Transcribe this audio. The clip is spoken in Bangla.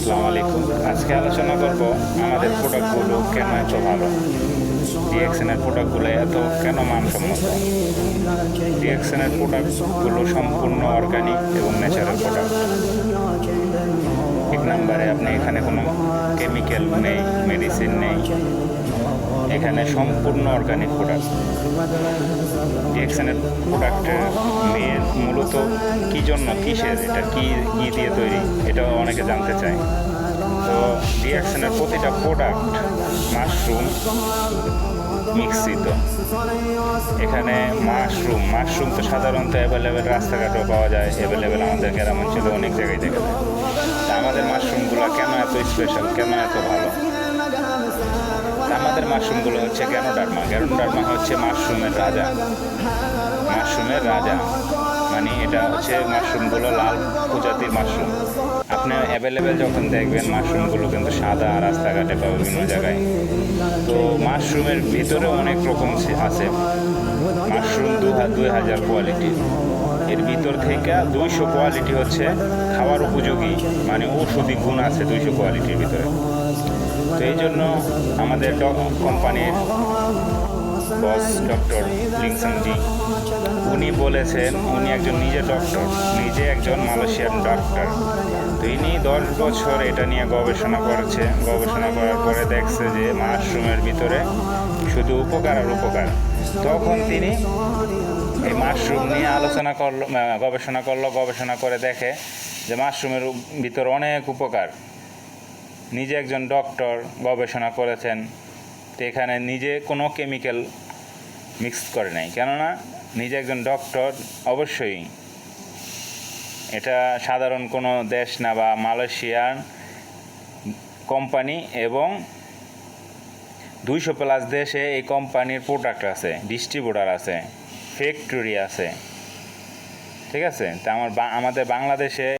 আসসালামু আলাইকুম। আজকে আলোচনা করব আমাদের প্রোডাক্টগুলো কেন এত ভালো, ডিএক্সএনের প্রোডাক্টগুলো এত কেন মানসম্মত। ডিএক্সএনের প্রোডাক্টগুলো সম্পূর্ণ অর্গানিক এবং ন্যাচারাল প্রোডাক্ট। এক নম্বরে আপনি এখানে কোনো কেমিক্যাল নেই, মেডিসিন নেই, এখানে সম্পূর্ণ অর্গানিক প্রোডাক্ট। ডিএক্সএনের প্রোডাক্টের মেন মূলত কী জন্য, কিসের, এটা কী দিয়ে তৈরি, এটাও অনেকে জানতে চায়। তো ডিএক্সএনের প্রতিটা প্রোডাক্ট মাশরুম মিশ্রিত। এখানে মাশরুম তো সাধারণত অ্যাভেলেবেল রাস্তাঘাটেও পাওয়া যায়, অ্যাভেলেবেল আমাদের গ্রাম অঞ্চলে অনেক জায়গায় দেখা যায়। তা আমাদের মাশরুমগুলো কেন এত স্পেশাল, কেন এত ভালো? আমাদের মাশরুমগুলো হচ্ছে গ্যানোডার্মা হচ্ছে মাশরুমের রাজা। মানে এটা হচ্ছে মাশরুমগুলো লাল প্রজাতির মাশরুম। আপনি অ্যাভেলেবেল যখন দেখবেন মাশরুমগুলো কিন্তু সাদা, রাস্তাঘাটে বা বিভিন্ন জায়গায়। তো মাশরুমের ভিতরে অনেক রকম আছে। মাশরুম 2000 কোয়ালিটির, এর ভিতর থেকে 200 কোয়ালিটি হচ্ছে খাওয়ার উপযোগী, মানে ঔষধি গুণ আছে 200 কোয়ালিটির ভিতরে। তো এই জন্য আমাদের কোম্পানির বস ডক্টর লিংসাংজি উনি বলেছেন, উনি একজন নিজে একজন মালয়েশিয়ান ডাক্তার। তো ইনি 10 বছর এটা নিয়ে গবেষণা করার পরে দেখছে যে মাশরুমের ভিতরে শুধু উপকার আর উপকার। তখন তিনি এই মাশরুম নিয়ে গবেষণা করে দেখে যে মাশরুমের ভিতরে অনেক উপকার। নিজে একজন ডক্টর গবেষণা করেছেন, তো এখানে নিজে কোনো কেমিক্যাল মিক্স করে নাই, কেননা নিজে একজন ডক্টর। অবশ্যই এটা সাধারণ কোনো দেশ না, বা মালয়েশিয়ান কোম্পানি, এবং 200+ দেশে এই কোম্পানির প্রোডাক্ট আছে, ডিস্ট্রিবিউটার আছে, ফ্যাক্টরি আছে। ঠিক আছে, তা আমাদের বাংলাদেশে